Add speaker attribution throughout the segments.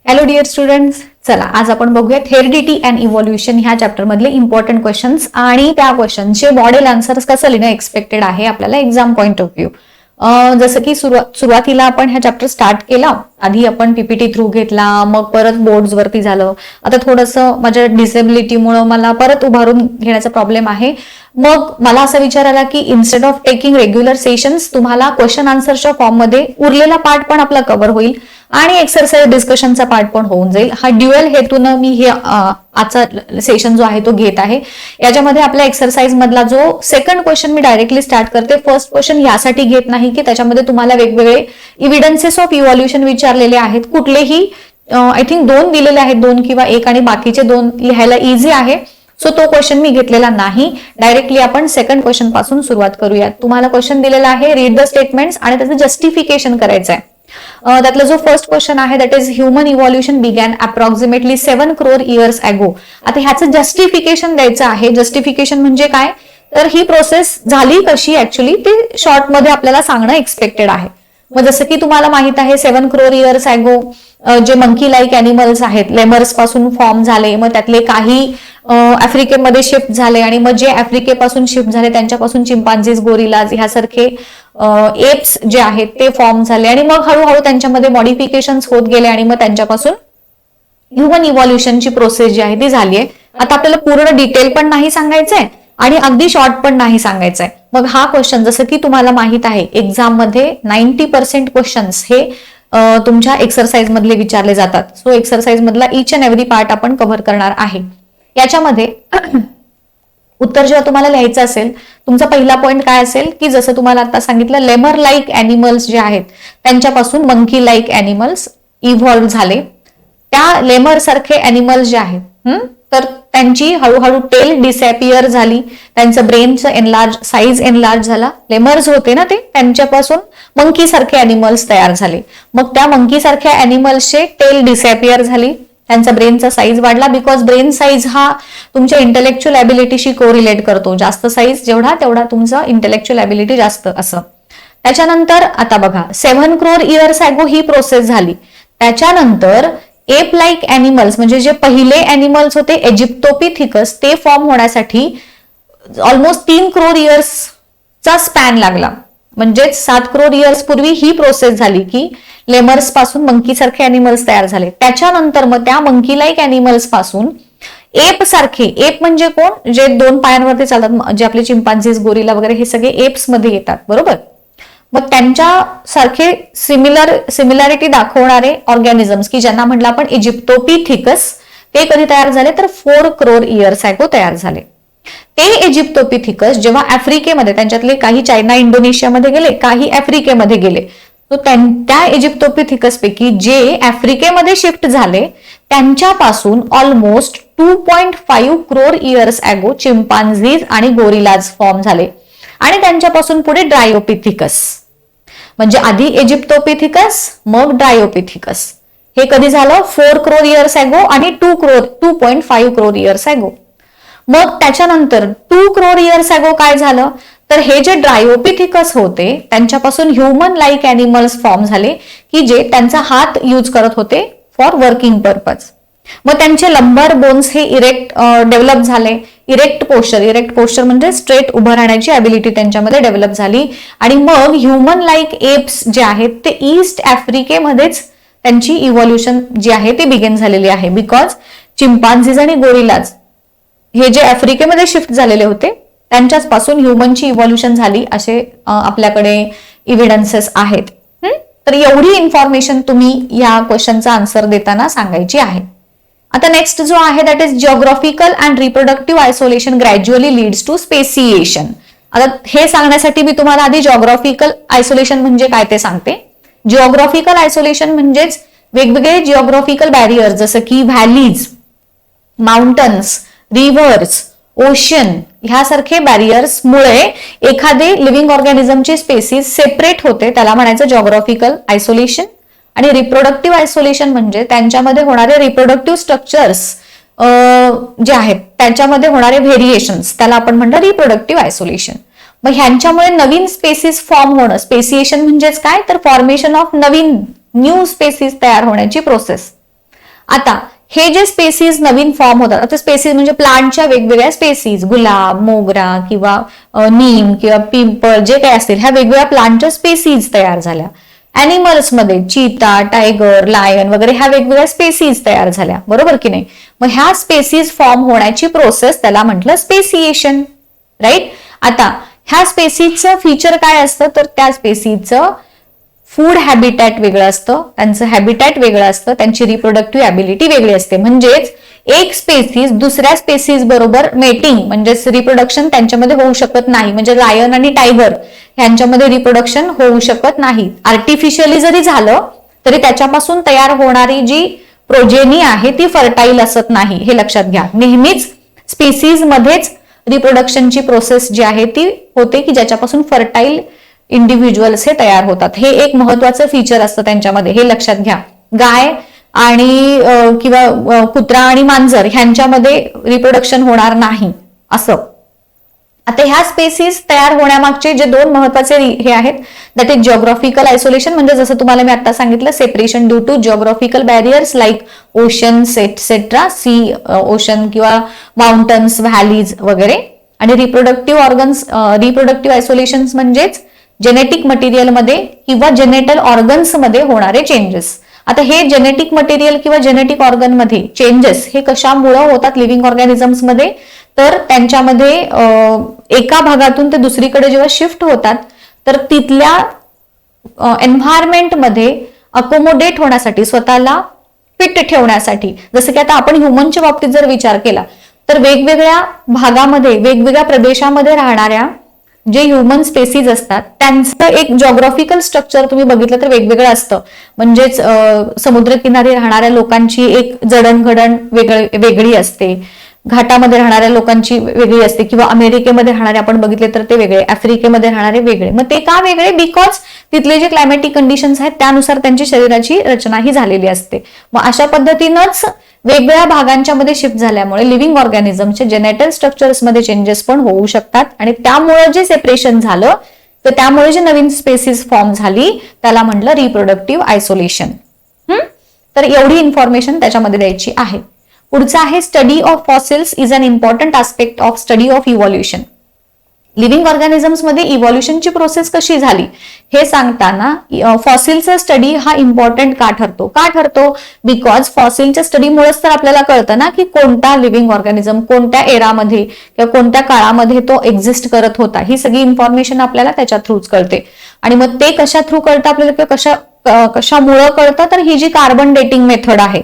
Speaker 1: Hello dear students, चला आज आपण बघूयात हेरिडिटी अँड इव्हॉल्युशन ह्या चॅप्टर मधले इम्पॉर्टंट क्वेश्चन्स आणि त्या क्वेश्चनचे मॉडेल आन्सर्स कसं लिहिणं एक्सपेक्टेड आहे आपल्याला एक्झाम पॉइंट ऑफ व्ह्यू. जसं की सुरुवातीला आपण हा चॅप्टर स्टार्ट केला, आधी आपण पीपीटी थ्रू घेतला, मग परत बोर्ड्स वरती झालं. आता थोडंसं माझ्या डिसेबिलिटीमुळे मला परत उभारून घेण्याचा प्रॉब्लेम आहे. मग मला असं विचारायला की instead of taking regular sessions तुम्हाला क्वेश्चन आन्सरच्या फॉर्म मध्ये उरलेला पार्ट पण आपला कव्हर होईल आणि एक्सरसाइज डिस्कशनचा पार्ट पण होऊन जाईल. हा ड्युअल हेतून मी हे आजचा सेशन जो आहे तो घेत आहे. याच्यामध्ये आपल्या एक्सरसाइज मधला जो सेकंड क्वेश्चन मी डायरेक्टली स्टार्ट करते. फर्स्ट क्वेश्चन यासाठी घेत नाही की त्याच्यामध्ये तुम्हाला वेगवेगळे इव्हिडन्सेस ऑफ इव्हॉल्युशन विचारलेले आहेत. कुठलेही आय थिंक 2 दिलेले आहेत, 2 किंवा 1 आणि बाकीचे 2 लिहायला इझी आहे. सो तो क्वेश्चन मी घेतलेला नाही. डायरेक्टली आपण सेकंड क्वेश्चन पासून सुरुवात करूयात. तुम्हाला क्वेश्चन दिलेला आहे, रीड द स्टेटमेंट्स आणि त्याचं जस्टिफिकेशन करायचं आहे. त्यातला जो फर्स्ट क्वेश्चन आहे that is human evolution begin approximately 7 crore years ago. आता ह्याचं जस्टिफिकेशन द्यायचं आहे. जस्टिफिकेशन म्हणजे काय, तर ही प्रोसेस झाली कशी ऍक्च्युली ते शॉर्ट मध्ये आपल्याला सांगणं एक्सपेक्टेड आहे. मग जसं की तुम्हाला माहित आहे 7 crore years ago जे मंकी लाईक अॅनिमल्स आहेत लेमर्स पासून फॉर्म झाले, मग त्यातले काही आफ्रिकेमध्ये शिफ्ट झाले आणि मग जे आफ्रिकेपासून शिफ्ट झाले त्यांच्यापासून चिंपांझीज, गोरिलाज ह्यासारखे एप्स जे आहेत ते फॉर्म झाले आणि मग हळूहळू त्यांच्यामध्ये मॉडिफिकेशन्स होत गेले आणि मग त्यांच्यापासून ह्युमन इव्हॉल्युशनची प्रोसेस जी आहे ती झाली आहे. आता आपल्याला पूर्ण डिटेल पण नाही सांगायचंय आणि अगदी शॉर्ट पण नाही सांगायचंय. मग हा क्वेश्चन जसं की तुम्हाला माहित आहे एक्झाम मध्ये 90% क्वेश्चन्स हे तुमच्या एक्सरसाइज मधले विचारले जातात. सो एक्सरसाइज मधला ईच अँड एव्हरी पार्ट आपण कव्हर करणार आहे. याच्यामध्ये उत्तर जेव्हा तुम्हाला लिहायचं असेल, तुमचा पहिला पॉइंट काय असेल की जसं तुम्हाला आता सांगितलं लेमर लाईक अॅनिमल्स जे आहेत त्यांच्यापासून मंकी लाईक अॅनिमल्स इव्हॉल्व्ह झाले. त्या लेमर सारखे अॅनिमल्स जे आहेत तर त्यांची हळूहळू टेल डिसॅपियर झाली, त्यांचं ब्रेनचं एनलार्ज साईज एनलार्ज झाला. लेमर्स होते ना ते, त्यांच्यापासून मंकी सारखे अॅनिमल्स तयार झाले. मग त्या मंकी सारख्या अॅनिमल्सचे टेल डिसॅपियर झाली, त्यांचा ब्रेनचा साईज वाढला. बिकॉज ब्रेन साईज हा तुमच्या इंटेलेक्च्युअल ॲबिलिटीशी कोरिलेट करतो. जास्त साईज जेवढा तेवढा तुमचा इंटेलेक्च्युअल ॲबिलिटी जास्त असं. त्याच्यानंतर आता बघा 7 crore years ago ही प्रोसेस झाली. त्याच्यानंतर एप लाईक अॅनिमल्स म्हणजे जे पहिले अॅनिमल्स होते इजिप्टोपिथिकस ते फॉर्म होण्यासाठी ऑलमोस्ट 3 crore years चा स्पॅन लागला. म्हणजेच 7 crore years पूर्वी ही प्रोसेस झाली की लेमर्स पासून मंकी सारखे अॅनिमल्स तयार झाले. त्याच्यानंतर मग त्या मंकी लाईक अॅनिमल्स पासून एप सारखे, एप म्हणजे कोण, जे 2 पायांवरती चालतात, जे आपले चिंपांझीज, गोरिला वगैरे हे सगळे एप्स मध्ये येतात, बरोबर. मग त्यांच्या सारखे सिमिलॅरिटी दाखवणारे ऑर्गॅनिझम्स की ज्यांना म्हटलं आपण इजिप्टोपिथिकस, ते कधी तयार झाले तर 4 crore years ago तयार झाले. ते इजिप्टोपिथिकस जेव्हा आफ्रिकेमध्ये, त्यांच्यातले काही चायना इंडोनेशियामध्ये गेले, काही आफ्रिकेमध्ये गेले, तो त्या इजिप्टोपिथिकस पैकी जे आफ्रिकेमध्ये शिफ्ट झाले त्यांच्यापासून ऑलमोस्ट 2.5 crore years ago चिंपांझीज आणि गोरिलाज फॉर्म झाले आणि त्यांच्यापासून पुढे ड्रायोपिथिकस. म्हणजे आधी इजिप्टोपिथिकस मग ड्रायोपिथिकस. हे कधी झालं 4 crore years ago आणि 2.5 crore years ago. मग त्याच्यानंतर 2 crore years ago काय झालं तर हे जे ड्रायोपिथिकस होते त्यांच्यापासून ह्युमन लाईक अॅनिमल्स फॉर्म झाले की जे त्यांचा हात यूज करत होते फॉर वर्किंग पर्पज. मग त्यांचे लंबर बोन्स हे इरेक्ट डेव्हलप झाले. इरेक्ट पोस्चर म्हणजे स्ट्रेट उभं राहण्याची ॲबिलिटी त्यांच्यामध्ये डेव्हलप झाली. आणि मग ह्युमन लाईक एप्स जे आहेत ते ईस्ट आफ्रिकेमध्येच त्यांची इव्हॉल्युशन जी आहे ती बिगिन झालेली आहे. बिकॉज चिंपांझीज आणि गोरिलाज हे जे आफ्रिकेमध्ये शिफ्ट झालेले होते त्यांच्याच पासून ह्युमनची इव्हॉल्युशन झाली असे आपल्याकडे इव्हिडन्सेस आहेत. तर एवढी इन्फॉर्मेशन तुम्ही या क्वेश्चनचा आन्सर देताना सांगायची आहे. आता नेक्स्ट जो आहे that is geographical and reproductive isolation gradually leads to speciation. आता हे सांगण्यासाठी मी तुम्हाला आधी जिओग्राफिकल आयसोलेशन म्हणजे काय ते सांगते. जिओग्राफिकल आयसोलेशन म्हणजेच वेगवेगळे जिओग्राफिकल बॅरियर्स जसं की व्हॅलीज, माउंटन्स, रिव्हर्स, ओशन ह्यासारखे बॅरियर्स मुळे एखादे लिव्हिंग ऑर्गॅनिझमची स्पेसिस सेपरेट होते, त्याला म्हणायचं जिओग्राफिकल आयसोलेशन. आणि रिप्रोडक्टिव्ह आयसोलेशन म्हणजे त्यांच्यामध्ये होणारे रिप्रोडक्टिव्ह स्ट्रक्चर्स जे आहेत त्याच्यामध्ये होणारे व्हेरिएशन्स त्याला आपण म्हणतो रिप्रोडक्टिव्ह आयसोलेशन. मग ह्यांच्यामुळे नवीन स्पेसिस फॉर्म होणं, स्पेसिएशन म्हणजेच काय तर फॉर्मेशन ऑफ नवीन न्यू स्पेसिस तयार होण्याची प्रोसेस. आता हे जे स्पेसीज नवीन फॉर्म होतात, आता स्पेसीज म्हणजे प्लांटच्या वेगवेगळ्या स्पेसीज, गुलाब, मोगरा किंवा नीम किंवा पिंपळ जे काही असतील, ह्या वेगवेगळ्या प्लांटच्या स्पेसीज तयार झाल्या. ॲनिमल्समध्ये चीता, टायगर, लायन वगैरे ह्या वेगवेगळ्या स्पेसीज तयार झाल्या, बरोबर की नाही. मग ह्या स्पेसीज फॉर्म होण्याची प्रोसेस त्याला म्हटलं स्पेसिएशन, राईट. आता ह्या स्पेसीजचं फीचर काय असतं, तर त्या स्पेसीजचं फूड हॅबिटॅट वेगळं असतं, त्यांचं हॅबिटॅट वेगळं असतं, त्यांची रिप्रोडक्टिव्ह ॲबिलिटी वेगळी असते. म्हणजेच एक स्पेसीज दुसऱ्या स्पेसीज बरोबर मेटिंग म्हणजेच रिप्रोडक्शन त्यांच्यामध्ये होऊ शकत नाही. म्हणजे लायन आणि टायगर यांच्यामध्ये रिप्रोडक्शन होऊ शकत नाही. आर्टिफिशियली जरी झालं तरी त्याच्यापासून तयार होणारी जी प्रोजेनी आहे ती फर्टाईल असत नाही, हे लक्षात घ्या. नेहमीच स्पेसीज मध्येच रिप्रोडक्शनची प्रोसेस जी आहे ती होते की ज्याच्यापासून फर्टाईल इंडिव्हिज्युअल्स हे तयार होतात. हे एक महत्वाचं फीचर असतं त्यांच्यामध्ये, हे लक्षात घ्या. गाय आणि किंवा कुत्रा आणि मांजर ह्यांच्यामध्ये रिप्रोडक्शन होणार नाही असं. आता ह्या स्पेसीज तयार होण्यामागचे जे दोन महत्वाचे हे आहेत, दॅट इज जिओग्राफिकल आयसोलेशन, म्हणजे जसं तुम्हाला मी आता सांगितलं, separation due to geographical barriers like oceans etcetera, sea ocean किंवा माउंटन्स, व्हॅलीज वगैरे. आणि रिप्रोडक्टिव्ह ऑर्गन्स, रिप्रोडक्टिव्ह आयसोलेशन म्हणजेच जेनेटिक मटेरियलमध्ये किंवा जेनेटल ऑर्गन्समध्ये होणारे चेंजेस. आता हे जेनेटिक मटेरियल किंवा जेनेटिक ऑर्गन मध्ये चेंजेस हे कशामुळे होतात लिव्हिंग ऑर्गॅनिझम्स मध्ये, तर त्यांच्यामध्ये एका भागातून ते दुसरीकडे जेव्हा शिफ्ट होतात तर तिथल्या एन्व्हायरमेंटमध्ये अकोमोडेट होण्यासाठी, स्वतःला फिट ठेवण्यासाठी, जसं की आता आपण ह्युमनच्या बाबतीत जर विचार केला तर वेगवेगळ्या भागामध्ये वेगवेगळ्या प्रदेशामध्ये राहणाऱ्या जे ह्युमन स्पेसीज असतात त्यांचं एक जिओग्राफिकल स्ट्रक्चर तुम्ही बघितलं तर वेगवेगळं असतं. म्हणजेच समुद्रकिनारी राहणाऱ्या लोकांची एक जडणघडण वेगळी असते, घाटामध्ये राहणाऱ्या लोकांची वेगळी असते, किंवा अमेरिकेमध्ये राहणारे आपण बघितले तर ते वेगळे, आफ्रिकेमध्ये राहणारे वेगळे. मग ते का वेगळे, बिकॉज तिथले जे क्लायमॅटिक कंडिशन्स आहेत त्यानुसार त्यांची शरीराची रचना ही झालेली असते. मग अशा पद्धतीनंच वेगवेगळ्या भागांच्या मध्ये शिफ्ट झाल्यामुळे लिव्हिंग ऑर्गॅनिझमचे जेनेटल स्ट्रक्चर्स मध्ये चेंजेस पण होऊ शकतात. आणि त्यामुळे जे सेपरेशन झालं तर त्यामुळे जे नवीन स्पेसीज फॉर्म झाली त्याला म्हटलं रिप्रोडक्टिव्ह आयसोलेशन. तर एवढी इन्फॉर्मेशन त्याच्यामध्ये द्यायची आहे. पुढचं आहे study of fossils is an important aspect of study of evolution. Living organisms मध्ये इव्हॉल्युशनची प्रोसेस कशी झाली हे सांगताना फॉसिलचा स्टडी हा इम्पॉर्टंट का ठरतो, बिकॉज फॉसिलच्या स्टडीमुळेच तर आपल्याला कळतं ना की कोणता लिव्हिंग ऑर्गॅनिझम कोणत्या एरामध्ये किंवा कोणत्या काळामध्ये तो एक्झिस्ट करत होता. ही सगळी इन्फॉर्मेशन आपल्याला त्याच्या थ्रूच कळते. आणि मग ते कशा थ्रू कळतं आपल्याला किंवा कशामुळं कळतं, तर ही जी कार्बन डेटिंग मेथड आहे.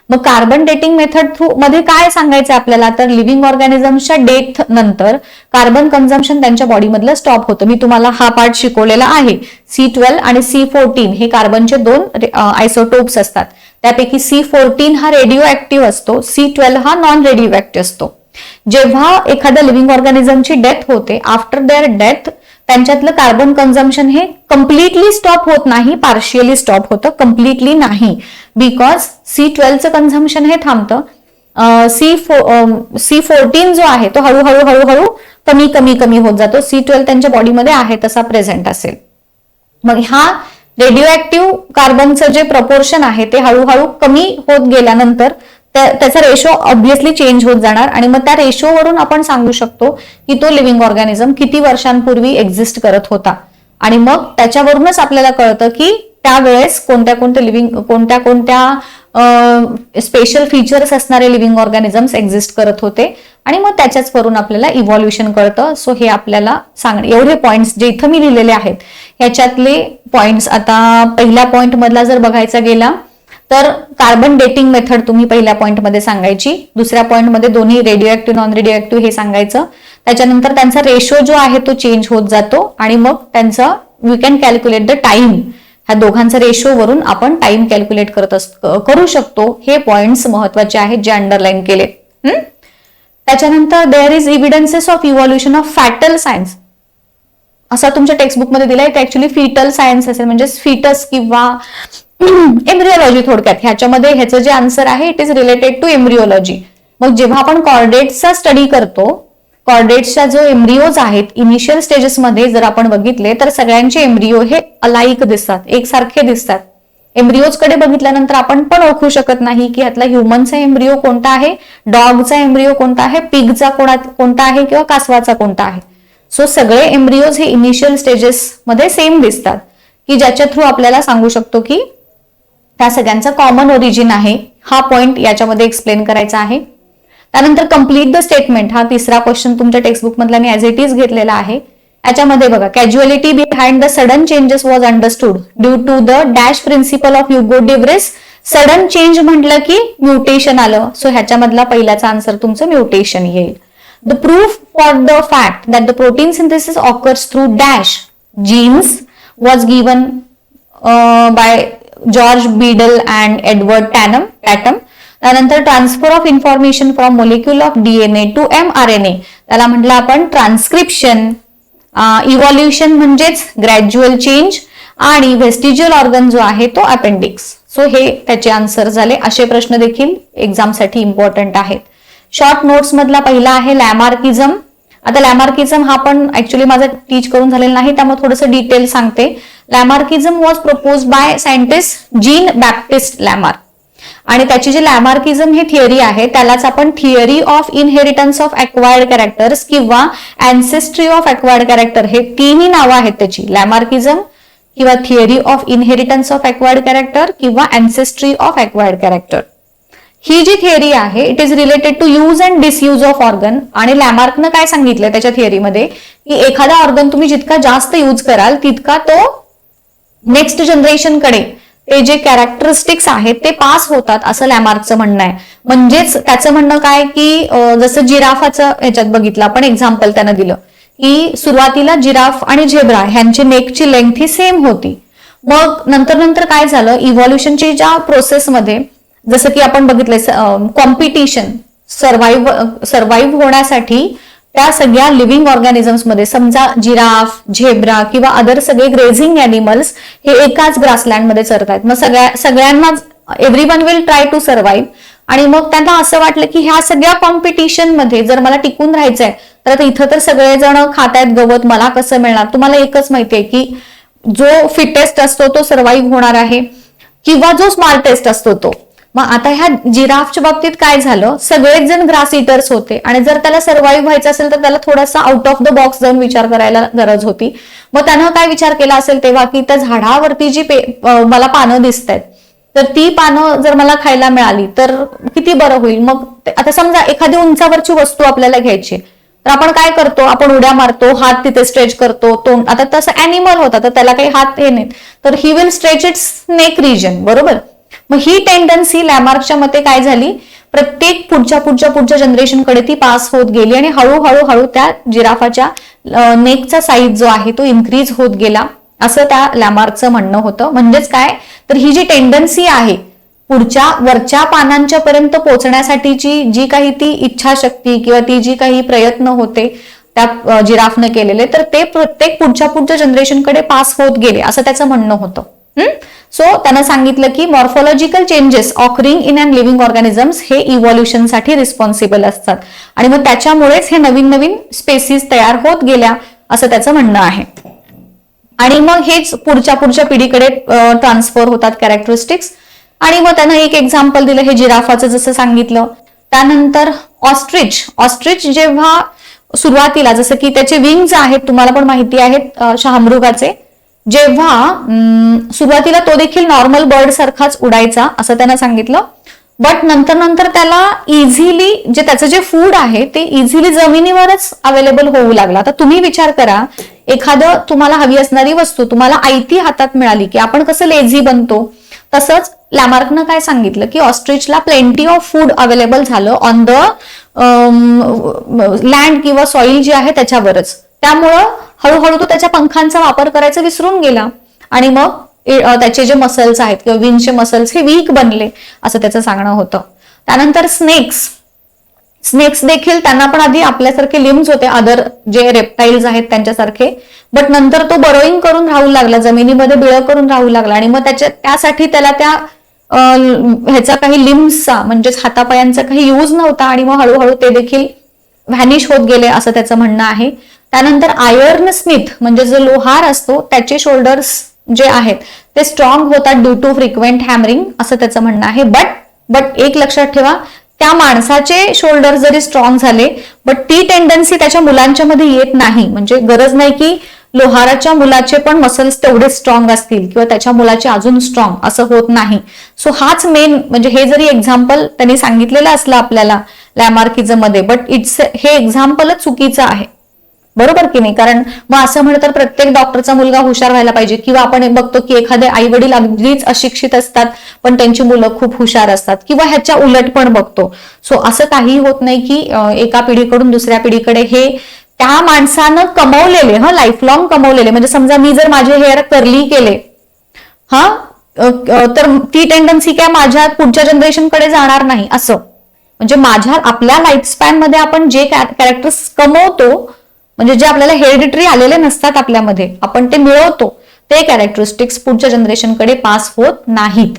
Speaker 1: मग कार्बन डेटिंग मेथड थ्रू मध्ये काय सांगायचं आपल्याला, तर लिव्हिंग ऑर्गॅनिझम्सच्या डेथ नंतर कार्बन कन्झम्पशन त्यांच्या बॉडीमधलं स्टॉप होतं. मी तुम्हाला हा पार्ट शिकवलेला आहे. C12 आणि C14 हे कार्बनचे दोन आयसोटोप्स असतात. त्यापैकी C14 हा रेडिओ ऍक्टिव्ह असतो, C12 हा नॉन रेडिओ ऍक्टिव्ह असतो. जेव्हा एखाद्या लिव्हिंग ऑर्गॅनिझमची डेथ होते, आफ्टर देअर डेथ त्यांच्यातलं कार्बन कन्झम्पशन हे कम्प्लिटली स्टॉप होत नाही, पार्शियली स्टॉप होतं, कम्प्लिटली नाही. बिकॉज C12चं कन्झम्पशन हे थांबतं. C14 जो आहे तो हळूहळू कमी कमी कमी होत जातो. C12 त्यांच्या बॉडीमध्ये आहे तसा प्रेझेंट असेल. मग हा रेडिओ ऍक्टिव्ह कार्बनचं जे प्रपोर्शन आहे ते हळूहळू कमी होत गेल्यानंतर त्याचा रेशो ऑब्व्हियसली चेंज होत जाणार. आणि मग त्या रेशोवरून आपण सांगू शकतो की तो लिव्हिंग ऑर्गॅनिझम किती वर्षांपूर्वी एक्झिस्ट करत होता. आणि मग त्याच्यावरूनच आपल्याला कळतं की त्यावेळेस कोणत्या स्पेशल फीचर्स असणारे लिव्हिंग ऑर्गॅनिझम्स एक्झिस्ट करत होते. आणि मग त्याच्याच वरून आपल्याला इव्हॉल्युशन कळतं. सो हे आपल्याला एवढे पॉइंट्स जे इथं मी लिहिलेले आहेत ह्याच्यातले पॉइंट्स. आता पहिल्या पॉइंट मधला जर बघायचा गेला तर कार्बन डेटिंग मेथड तुम्ही पहिल्या पॉइंटमध्ये सांगायची, दुसऱ्या पॉइंटमध्ये दोन्ही radio active non radio active हे सांगायचं. त्याच्यानंतर त्यांचा रेशो जो आहे तो चेंज होत जातो. आणि मग त्यांचा we can calculate the time, ह्या दोघांचा रेशो वरून आपण टाइम कॅल्क्युलेट करू शकतो. हे पॉइंट्स महत्वाचे आहेत जे अंडरलाईन केले. त्याच्यानंतर there is evidences of evolution of fatal science असा तुमच्या टेक्स्टबुकमध्ये दिलाय. ते ऍक्च्युली फिटल सायन्स असेल, म्हणजे फिटस किंवा एम्ब्रिओलॉजी थोडक्यात. ह्याच्यामध्ये ह्याचं जे आन्सर आहे इट इज रिलेटेड टू एम्ब्रिओलॉजी. मग जेव्हा आपण कॉर्डेट्सचा स्टडी करतो, कॉर्डेट्सच्या जो एम्ब्रिओज आहेत इनिशियल स्टेजेसमध्ये जर आपण बघितले तर सगळ्यांचे एम्ब्रिओ हे अलाइक दिसतात, एकसारखे दिसतात. एम्ब्रिओज कडे बघितल्यानंतर आपण पण ओळखू शकत नाही की ह्यातला ह्युमनचा एम्ब्रिओ कोणता आहे, डॉगचा एम्ब्रिओ कोणता आहे, पिगचा कोणता आहे किंवा कासवाचा कोणता आहे. सो सगळे एम्ब्रिओज हे इनिशियल स्टेजेस मध्ये सेम दिसतात, की ज्याच्या थ्रू आपल्याला सांगू शकतो की त्या सगळ्यांचा कॉमन ओरिजिन आहे. हा पॉइंट याच्यामध्ये एक्सप्लेन करायचा आहे. त्यानंतर कम्प्लीट द स्टेटमेंट, हा तिसरा क्वेश्चन तुमच्या टेक्स्टबुक मधला मी ऍज इट इज घेतलेला आहे. याच्यामध्ये बघा, causality behind the sudden changes was understood due to the dash principle of Hugo de Vries. Sudden change म्हटलं की म्युटेशन आलं. सो ह्याच्यामधला पहिल्याचा आन्सर तुमचं म्युटेशन येईल. The proof for the fact that the protein synthesis occurs through dash genes was given by George Beadle and Edward Tatum. त्यानंतर transfer of information from molecule of DNA to mRNA, त्याला म्हटलं आपण transcription. Evolution म्हणजेच gradual change, आणि व्हेस्टिजियल organ जो आहे तो appendix. So हे त्याचे आन्सर झाले. असे प्रश्न देखील एक्झामसाठी इम्पॉर्टंट आहेत. शॉर्ट नोट्स मधला पहिला आहे लॅमार्किझम. आता लॅमार्किझम हा पण ऍक्च्युअली माझा टीच करून झालेला नाही, त्यामुळे थोडंसं डिटेल सांगते. Lamarckism was propose by scientist Jean Baptiste Lamarck, आणि त्याची जी लॅमार्किझम ही थिअरी आहे त्यालाच आपण theory of inheritance of acquired characters किंवा अँसेस्ट्री ऑफ अक्वायर्ड कॅरेक्टर, हे तिन्ही नावं आहेत त्याची. लॅमार्किझम किंवा theory of inheritance of acquired character किंवा अँसेस्ट्री ऑफ अक्वायर्ड कॅरेक्टर. ही जी थिअरी आहे it is related to use and disuse of organ. आणि लॅमार्कनं काय सांगितलंय त्याच्या थिअरीमध्ये की एखादा ऑर्गन तुम्ही जितका जास्त यूज कराल तितका तो नेक्स्ट जनरेशनकडे ते जे कॅरेक्टरिस्टिक्स आहेत ते पास होतात, असं लॅमार्कचं म्हणणं आहे. म्हणजेच त्याचं म्हणणं काय की जसं जिराफाचं ह्याच्यात बघितलं आपण एक्झाम्पल त्यानं दिलं की सुरुवातीला जिराफ आणि झेब्रा ह्यांची नेकची लेंथ ही सेम होती. मग नंतर काय झालं, इव्हॉल्युशनची ज्या प्रोसेसमध्ये जसं की आपण बघितलंय कॉम्पिटिशन, सर्व्हाइव्ह होण्यासाठी त्या सगळ्या लिव्हिंग ऑर्गॅनिझम्स मध्ये, समजा जिराफ, झेब्रा किंवा अदर सगळे ग्रेझिंग अॅनिमल्स हे एकाच ग्रासलँड मध्ये चरतायत. मग सगळ्यांना everyone will try to survive. आणि मग त्यांना असं वाटलं की ह्या सगळ्या कॉम्पिटिशन मध्ये जर मला टिकून राहायचंय तर आता इथं तर सगळेजण खातायत गवत, मला कसं मिळणार. तुम्हाला एकच माहितीये की जो फिटेस्ट असतो तो सर्व्हाइव्ह होणार आहे किंवा जो स्मार्टेस्ट असतो तो. मग आता ह्या जिराफच्या बाबतीत काय झालं, सगळेच जण ग्रास इटर्स होते आणि जर त्याला सर्व्हाइव्ह व्हायचं असेल तर त्याला थोडासा आउट ऑफ द बॉक्स जाऊन विचार करायला गरज होती. मग त्यानं काय विचार केला असेल तेव्हा की त्या झाडावरती जी मला पानं दिसत आहेत तर ती पानं जर मला खायला मिळाली तर किती बरं होईल. मग आता समजा एखादी उंचावरची वस्तू आपल्याला घ्यायची तर आपण काय करतो, आपण उड्या मारतो, हात तिथे स्ट्रेच करतो, तोंड. आता तसं अॅनिमल होता तर त्याला काही हात हे नाहीत तर he will stretch its neck region, बरोबर. मग ही टेंडन्सी लॅमार्कच्या मते काय झाली, प्रत्येक पुढच्या जनरेशनकडे ती पास होत गेली आणि हळूहळू त्या जिराफाच्या नेकचा साईज जो आहे तो इन्क्रीज होत गेला, असं त्या लॅमार्कचं म्हणणं होतं. म्हणजेच काय, तर ही जी टेंडन्सी आहे पुढच्या वरच्या पानांच्या पर्यंत पोहोचण्यासाठीची जी काही ती इच्छाशक्ती किंवा ती जी काही प्रयत्न होते त्या जिराफने केलेले, तर ते प्रत्येक पुढच्या जनरेशनकडे पास होत गेले असं त्याचं म्हणणं होतं. सो त्यानं सांगितलं की morphological changes occurring in and living organisms हे इव्हॉल्युशनसाठी रिस्पॉन्सिबल असतात आणि मग त्याच्यामुळेच हे नवीन स्पेसीज तयार होत गेल्या असं त्याचं म्हणणं आहे. आणि मग हेच पुढच्या पिढीकडे ट्रान्सफर होतात कॅरेक्टरिस्टिक्स. आणि मग त्यानं एक एक्झाम्पल दिलं हे जिराफाचं जसं सांगितलं. त्यानंतर ऑस्ट्रिच जेव्हा सुरुवातीला जसं की त्याचे विंग्स आहेत तुम्हाला पण माहिती आहेत शहामृगाचे, जेव्हा सुरुवातीला तो देखील नॉर्मल बर्ड सारखाच उडायचा असं त्यानं सांगितलं. बट नंतर त्याला इझिली जे त्याचं जे फूड आहे ते इझिली जमिनीवरच अवेलेबल होऊ लागला. आता तुम्ही विचार करा, एखादं तुम्हाला हवी असणारी वस्तू तुम्हाला आयती हातात मिळाली की आपण कसं लेझी बनतो, तसंच लॅमार्कनं काय सांगितलं की ऑस्ट्रिचला प्लेंटी ऑफ फूड अवेलेबल झालं ऑन द लँड किंवा सॉइल जी आहे त्याच्यावरच. त्यामुळं हळूहळू तो त्याच्या पंखांचा वापर करायचा विसरून गेला आणि मग त्याचे जे मसल्स आहेत किंवा विंगचे मसल्स हे वीक बनले असं त्याचं सांगणं होतं. त्यानंतर स्नेक्स देखील त्यांना पण आधी आपल्यासारखे लिम्स होते, अदर जे रेप्टाईल्स आहेत त्यांच्यासारखे, बट नंतर तो बरोईंग करून राहू लागला, जमिनीमध्ये बिळं करून राहू लागला आणि मग त्यासाठी त्याला त्या ह्याचा काही लिम्सचा म्हणजेच हातापायांचा काही यूज नव्हता आणि मग हळूहळू ते देखील व्हॅनिश होत गेले असं त्याचं म्हणणं आहे. त्यानंतर आयर्न स्मिथ म्हणजे जो लोहार असतो त्याचे शोल्डर्स जे आहेत ते स्ट्रॉंग होतात ड्यू टू फ्रिक्वेंट हॅमरिंग, असं त्याचं म्हणणं आहे. बट एक लक्षात ठेवा, त्या माणसाचे शोल्डर जरी स्ट्रॉंग झाले, बट ती टेंडन्सी त्याच्या मुलांच्या मध्ये येत नाही. म्हणजे गरज नाही की लोहाराच्या मुलाचे पण मसल्स तेवढे स्ट्रॉंग असतील किंवा त्याच्या मुलाचे अजून स्ट्रॉंग, असं होत नाही. सो हाच मेन, म्हणजे हे जरी एक्झाम्पल त्यांनी सांगितलेलं असलं आपल्याला लॅमार्किझम मध्ये, बट हे एक्झाम्पलच चुकीचं आहे. बरोबर की नाही? कारण मग असं म्हणलं तर प्रत्येक डॉक्टरचा मुलगा हुशार व्हायला पाहिजे, किंवा आपण बघतो की एखादे आई वडील अगदीच अशिक्षित असतात पण त्यांची मुलं खूप हुशार असतात, किंवा ह्याच्या उलट पण बघतो. सो असं काही होत नाही की एका पिढीकडून दुसऱ्या पिढीकडे हे त्या माणसानं कमवलेले, लाईफ लॉंग कमवलेले. म्हणजे समजा मी जर माझे हेअर कर्ली केले तर ती टेंडन्सी काय माझ्या पुढच्या जनरेशनकडे जाणार नाही असं. म्हणजे आपल्या लाईफ स्पॅन मध्ये आपण जे कॅरेक्टर्स कमवतो, म्हणजे जे आपल्याला हेरिडिटरी आलेले नसतात आपल्यामध्ये, आपण ते मिळवतो, ते कॅरेक्टरिस्टिक्स पुढच्या जनरेशनकडे पास होत नाहीत.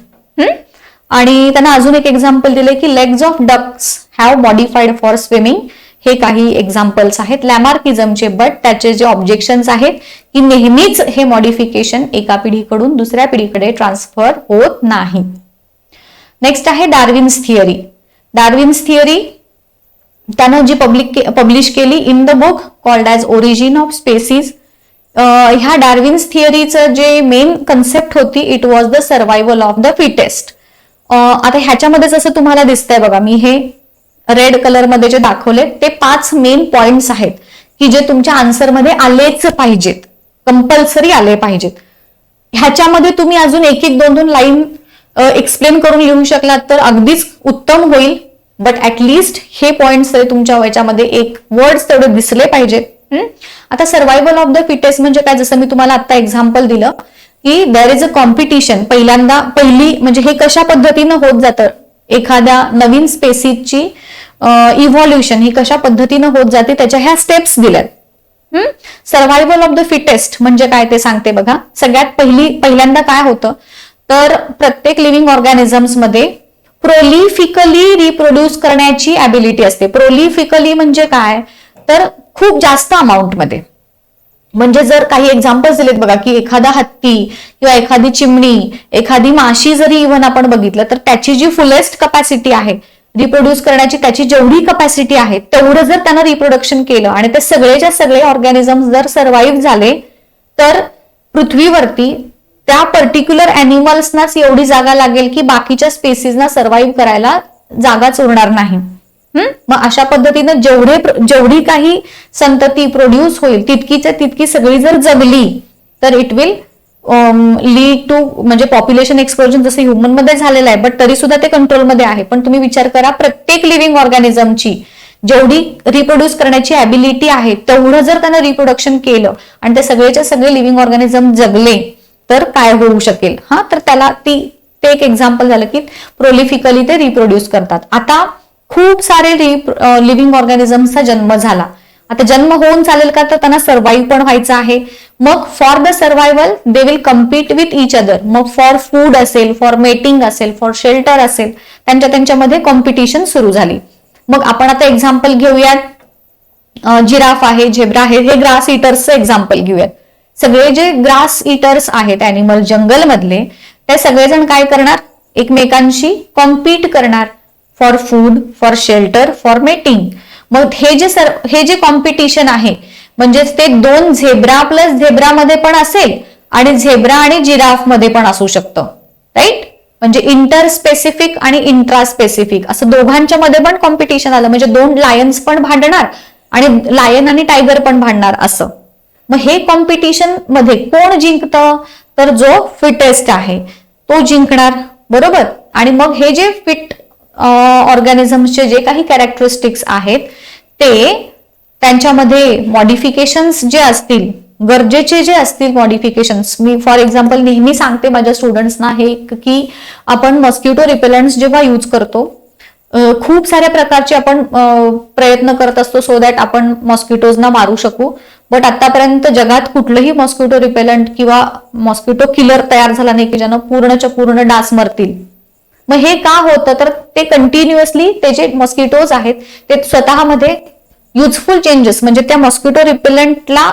Speaker 1: आणि त्यांना अजून एक एक्झाम्पल दिले की legs of ducks have modified for swimming. हे काही एक्झाम्पल्स आहेत लॅमार्किझमचे, बट त्याचे जे ऑब्जेक्शन्स आहेत की नेहमीच हे मॉडिफिकेशन एका पिढीकडून दुसऱ्या पिढीकडे ट्रान्सफर होत नाही. नेक्स्ट आहे डार्विन्स थिअरी. डार्विन्स थिअरी त्यानं जी पब्लिश केली in the book called as origin of species. ह्या डार्विन्स थिअरीचं जे मेन कन्सेप्ट होती, it was the survival of the fittest. आता ह्याच्यामध्ये जसं तुम्हाला दिसतंय बघा, मी हे रेड कलर मध्ये जे दाखवले ते 5 मेन पॉइंट्स आहेत की जे तुमच्या आन्सरमध्ये आलेच पाहिजेत, कंपल्सरी आले पाहिजेत. ह्याच्यामध्ये तुम्ही अजून एक दोन लाईन एक्सप्लेन करून लिहू शकलात तर अगदीच उत्तम होईल, बट ऍटलिस्ट हे पॉइंट्स तरी तुमच्या याच्यामध्ये एक वर्ड्स तेवढे दिसले पाहिजेत. आता सर्व्हायव्हल ऑफ द फिटेस्ट म्हणजे काय, जसं मी तुम्हाला आता एक्झाम्पल दिलं की देर इज अ कॉम्पिटिशन. पहिली म्हणजे हे कशा पद्धतीनं होत जातं, एखाद्या नवीन स्पेसीजची इव्हॉल्युशन ही कशा पद्धतीनं होत जाते त्याच्या ह्या स्टेप्स दिल्यात. सर्व्हायव्हल ऑफ द फिटेस्ट म्हणजे काय ते सांगते बघा. सगळ्यात पहिल्यांदा काय होतं तर प्रत्येक लिव्हिंग ऑर्गॅनिझम्स मध्ये प्रोलिफिकली रिप्रोड्यूस करण्याची ॲबिलिटी असते. प्रोलिफिकली म्हणजे काय तर खूप जास्त अमाऊंट मध्ये. म्हणजे जर काही एक्झाम्पल्स दिलेत बघा की एखादा हत्ती किंवा एखादी चिमणी, एखादी माशी जरी इव्हन आपण बघितलं तर त्याची जी फुलेस्ट कपॅसिटी आहे रिप्रोड्यूस करण्याची, त्याची जेवढी कपॅसिटी आहे तेवढं जर त्यानं रिप्रोडक्शन केलं आणि ते सगळेच्या सगळे ऑर्गॅनिझम जर सर्व्हाइव्ह झाले तर पृथ्वीवरती त्या पर्टिक्युलर अॅनिमल्सनाच एवढी जागा लागेल की बाकीच्या स्पेसीजना सर्व्हाइव्ह करायला जागाच उरणार नाही. मग अशा पद्धतीनं जेवढी काही संतती प्रोड्यूस होईल तितकी सगळी जर जगली तर इट विल लीड टू, म्हणजे पॉप्युलेशन एक्सप्लोजन जसं ह्युमन मध्ये झालेलं आहे, बट तरी सुद्धा ते कंट्रोलमध्ये आहे. पण तुम्ही विचार करा, प्रत्येक लिव्हिंग ऑर्गॅनिझमची जेवढी रिप्रोड्यूस करण्याची ॲबिलिटी आहे तेवढं जर त्यानं रिप्रोडक्शन केलं आणि ते सगळेच्या सगळे लिव्हिंग ऑर्गॅनिझम जगले तर काय होऊ शकेल. तर त्याला ते एक एक्झाम्पल झालं की प्रोलिफिकली ते रिप्रोड्यूस करतात. आता खूप सारे लिव्हिंग ऑर्गॅनिझमचा जन्म झाला. आता जन्म होऊन चालेल का तर त्यांना सर्व्हाइव्ह पण व्हायचं आहे. मग for the survival they will compete with each other. मग फॉर फूड असेल, फॉर मेटिंग असेल, फॉर शेल्टर असेल, त्यांच्यामध्ये कॉम्पिटिशन सुरू झाली. मग आपण आता एक्झाम्पल घेऊयात, जिराफ आहे, झेब्रा आहे, हे ग्रास इटर्सचं एक्झाम्पल घेऊयात. सगळे जे ग्रास इटर्स आहेत ॲनिमल जंगल मधले, ते सगळेजण काय करणार, एकमेकांशी कॉम्पीट करणार for food, for shelter, for mating. मग हे जे कॉम्पिटिशन आहे म्हणजेच ते 2 झेब्रा प्लस झेब्रा मध्ये पण असेल आणि झेब्रा आणि जिराफ मध्ये पण असू शकतं, राईट. म्हणजे इंटर स्पेसिफिक आणि इंट्रा स्पेसिफिक असं दोघांच्या मध्ये पण कॉम्पिटिशन आलं. म्हणजे 2 लायन्स पण भांडणार आणि लायन आणि टायगर पण भांडणार असं. मग हे कॉम्पिटिशन मध्ये कोण जिंकतं तर जो फिटेस्ट आहे तो जिंकणार, बरोबर. आणि मग हे जे फिट ऑर्गॅनिझम्सचे जे काही कॅरेक्टरिस्टिक्स आहेत ते त्यांच्यामध्ये मॉडिफिकेशन्स जे असतील, गरजेचे जे असतील मॉडिफिकेशन्स, मी फॉर एक्झाम्पल नेहमी सांगते माझ्या स्टुडंट्सना हे की आपण मॉस्किटो रिपेलंट्स जेव्हा यूज करतो, खूप साऱ्या प्रकारचे आपण प्रयत्न करत असतो सो दॅट आपण मॉस्किटोजना मारू शकू. बट आतापर्यंत जगात कुठलंही मॉस्किटो रिपेलंट किंवा मॉस्किटो किलर तयार झाला नाही की ज्यानं पूर्णच्या पूर्ण डास मरतील. मग हे का होतं तर ते कंटिन्युअसली ते जे मॉस्किटोज आहेत ते स्वतःमध्ये युजफुल चेंजेस, म्हणजे त्या मॉस्किटो रिपेलंटला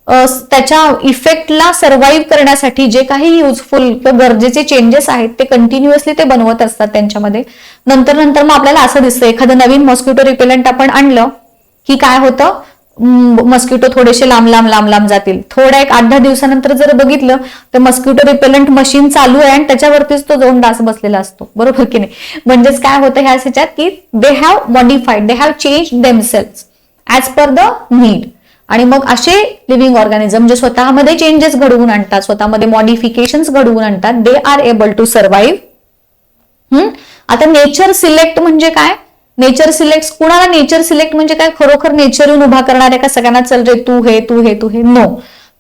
Speaker 1: त्याच्या इफेक्टला सर्व्हाइव्ह करण्यासाठी जे काही युजफुल किंवा गरजेचे चेंजेस आहेत ते कंटिन्युअसली ते बनवत असतात त्यांच्यामध्ये. नंतर मग आपल्याला असं दिसतं एखादं नवीन मॉस्किटो रिपेलंट आपण आणलं की काय होतं, मस्किटो थोडेसे लांब जातील. थोड्या एक 8-10 दिवसानंतर जर बघितलं तर मस्किटो रिपेलंट मशीन चालू आहे आणि त्याच्यावरतीच तो जाऊन डास बसलेला असतो, बरोबर की नाही. म्हणजेच काय होतं ह्याच्यात की they have modified, they have change themselves as per the need. आणि मग असे लिव्हिंग ऑर्गॅनिझम जे स्वतःमध्ये चेंजेस घडवून आणतात, स्वतःमध्ये मॉडिफिकेशन्स घडवून आणतात, they are able to survive. आता नेचर सिलेक्ट म्हणजे काय? नेचर सिलेक्ट कुणाला नेचर सिलेक्ट म्हणजे काय? खरोखर नेचर येऊन उभा करणारे का सगळ्यांना चल रे तू हे नो.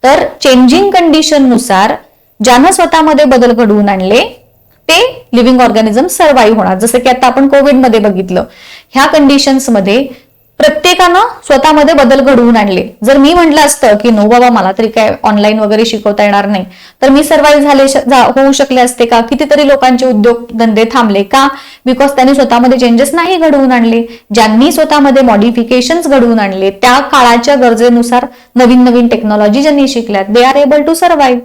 Speaker 1: तर चेंजिंग कंडिशन नुसार ज्यानं स्वतःमध्ये बदल घडवून आणले ते लिव्हिंग ऑर्गॅनिझम सर्व्हाइव्ह होणार. जसं की आता आपण कोविडमध्ये बघितलं, ह्या कंडिशन्समध्ये प्रत्येकानं स्वतःमध्ये बदल घडवून आणले. जर मी म्हटलं असतं की नो बाबा मला तरी काय ऑनलाईन वगैरे शिकवता येणार नाही, तर मी सर्व्हाइव्ह होऊ शकले असते का? कितीतरी लोकांचे उद्योग धंदे थांबले का? बिकॉज त्यांनी स्वतःमध्ये चेंजेस नाही घडवून आणले. ज्यांनी स्वतःमध्ये मॉडिफिकेशन्स घडवून आणले, त्या काळाच्या गरजेनुसार नवीन टेक्नॉलॉजी ज्यांनी शिकल्यात, they are able to survive.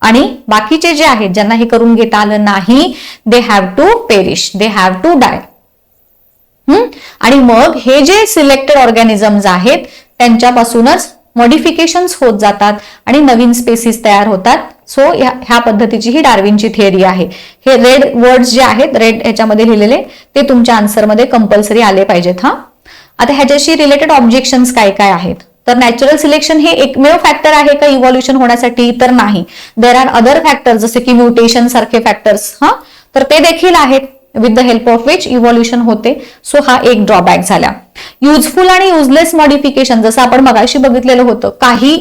Speaker 1: आणि बाकीचे जे आहेत ज्यांना हे करून घेता आलं नाही, they have to perish, they have to die. आणि मग हे जे सिलेक्टेड ऑर्गॅनिझम्स आहेत त्यांच्यापासूनच मॉडिफिकेशन्स होत जातात आणि नवीन स्पेसिस तयार होतात. सो ह्या पद्धतीची ही डार्विनची थिअरी आहे. हे रेड वर्ड्स जे आहेत, रेड ह्याच्यामध्ये लिहिलेले, ते तुमच्या आन्सरमध्ये कंपल्सरी आले पाहिजेत. आता ह्याच्याशी रिलेटेड ऑब्जेक्शन्स काय काय आहेत? तर नॅचरल सिलेक्शन हे एकमेव फॅक्टर आहे का इव्हॉल्युशन होण्यासाठी? तर नाही. देर आर अदर फॅक्टर्स जसे की म्युटेशन सारखे फॅक्टर्स, तर ते देखील आहेत with the help of which evolution होते. सो हा एक ड्रॉबॅक झाला. युजफुल आणि युजलेस मॉडिफिकेशन जसं आपण मगाशी बघितलेलं होतं. काही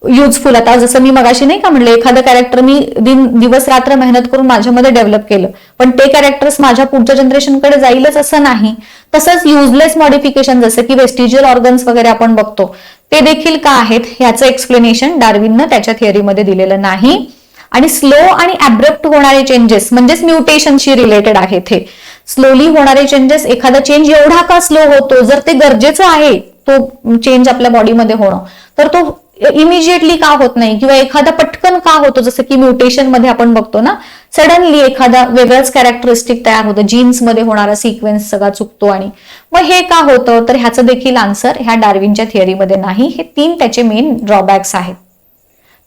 Speaker 1: युजफुल, आता जसं मी मगाशी नाही का म्हणलं, एखादं कॅरेक्टर मी दिवस रात्र मेहनत करून माझ्यामध्ये डेव्हलप केलं, पण ते कॅरेक्टर्स माझ्या पुढच्या जनरेशनकडे जाईलच असं नाही. तसंच युजलेस मॉडिफिकेशन जसं की वेस्टिजियल ऑर्गन्स वगैरे आपण बघतो, ते देखील का आहेत याचं एक्सप्लेनेशन डार्विननं त्याच्या थिअरीमध्ये दिलेलं नाही. आणि स्लो आणि ऍब्रप्ट होणारे चेंजेस म्हणजेच म्युटेशनशी रिलेटेड आहेत. हे स्लोली होणारे चेंजेस, एखादा चेंज एवढा का स्लो होतो? जर ते गरजेचं आहे तो चेंज आपल्या बॉडीमध्ये होणं, तर तो इमिजिएटली का होत नाही? किंवा एखादा पटकन का होतो? जसं की म्युटेशन मध्ये आपण बघतो ना, सडनली एखादा वेगळाच कॅरेक्टरिस्टिक तयार होतं, जीन्समध्ये होणारा सिक्वेन्स सगळा चुकतो. आणि मग हे का होतं? तर ह्याचं देखील आन्सर ह्या डार्विनच्या थिअरीमध्ये नाही. हे 3 त्याचे मेन ड्रॉबॅक्स आहेत.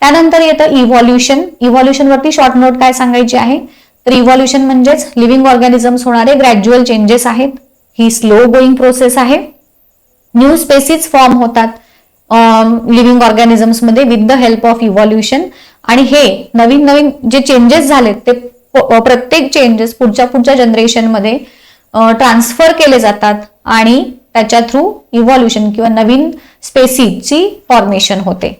Speaker 1: त्यानंतर येतं इव्हॉल्युशन. इव्हॉल्युशन वरती शॉर्ट नोट काय सांगायची आहे? तर इव्हॉल्युशन म्हणजेच लिव्हिंग ऑर्गॅनिझम्स होणारे ग्रॅज्युअल चेंजेस आहेत. ही स्लो गोईंग प्रोसेस आहे. न्यू स्पेसिस फॉर्म होतात लिव्हिंग ऑर्गॅनिझम्स मध्ये with the help of evolution. आणि हे नवीन जे चेंजेस झालेत ते प्रत्येक चेंजेस पुढच्या जनरेशनमध्ये ट्रान्सफर केले जातात आणि त्याच्या थ्रू इव्हॉल्युशन किंवा नवीन स्पेसिसची फॉर्मेशन होते.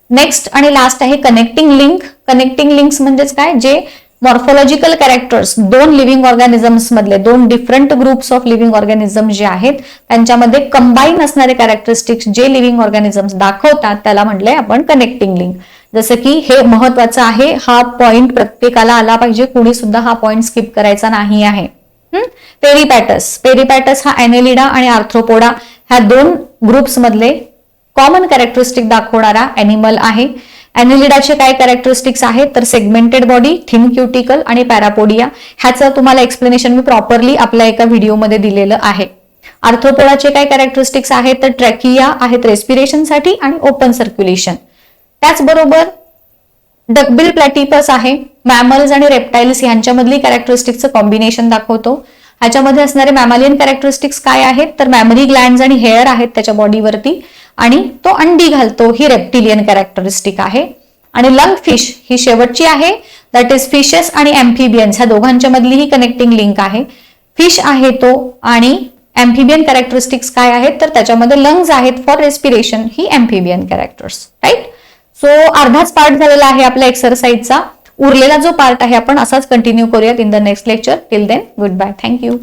Speaker 1: नेक्स्ट आणि लास्ट आहे कनेक्टिंग लिंक. कनेक्टिंग लिंक्स म्हणजेच काय? जे मॉर्फोलॉजिकल कॅरेक्टर्स, 2 लिव्हिंग ऑर्गॅनिझम्स मधले, 2 different groups of living organism जे आहेत त्यांच्यामध्ये कंबाईन असणारे कॅरेक्टरिस्टिक्स जे लिव्हिंग ऑर्गॅनिझम्स दाखवतात त्याला म्हटलंय आपण कनेक्टिंग लिंक. जसं की हे महत्वाचं आहे, हा पॉइंट प्रत्येकाला आला पाहिजे, कुणी सुद्धा हा पॉइंट स्किप करायचा नाही आहे. पेरिपॅटस हा ॲनेलिडा आणि आर्थ्रोपोडा ह्या 2 ग्रुप्स मधले कॉमन कॅरेक्टरिस्टिक दाखवणारा एनिमल आहे. ॲनेलिडाचे काय कॅरेक्टरिस्टिक्स आहेत? तर सेगमेंटेड बॉडी, थिन क्युटिकल आणि पॅरापोडिया. ह्याचं तुम्हाला एक्सप्लेनेशन मी प्रॉपरली आपल्या एका व्हिडिओमध्ये दिलेलं आहे. आर्थ्रोपोडाचे काय कॅरेक्टरिस्टिक्स आहेत? तर ट्रॅकिया आहेत रेस्पिरेशनसाठी आणि ओपन सर्क्युलेशन. त्याचबरोबर डकबिल प्लॅटिपस आहे, मॅमल्स आणि रेप्टाइल्स यांच्यामधली कॅरेक्टरिस्टिक्सचं कॉम्बिनेशन दाखवतो. ह्याच्यामध्ये असणारे मॅमॅलियन कॅरेक्टरिस्टिक्स काय आहेत? तर मॅमरी ग्लँड्स आणि हेअर आहेत त्याच्या बॉडीवरती आणि तो अंडी घालतो, ही रेप्टिलियन कॅरेक्टरिस्टिक आहे. आणि लंग फिश ही शेवटची आहे, दॅट इज फिशेस आणि एम्फिबियन्स ह्या दोघांच्या मधली ही कनेक्टिंग लिंक आहे. फिश आहे तो आणि एम्फिबियन कॅरेक्टरिस्टिक्स काय आहेत? तर त्याच्यामध्ये लंग्स आहेत फॉर रेस्पिरेशन, ही एम्फिबियन कॅरेक्टर्स. राईट. सो अर्धाच पार्ट झालेला आहे आपल्या एक्सरसाइजचा. उरलेला जो पार्ट आहे आपण असाच कंटिन्यू करूयात in the next lecture. Till then good bye. Thank you.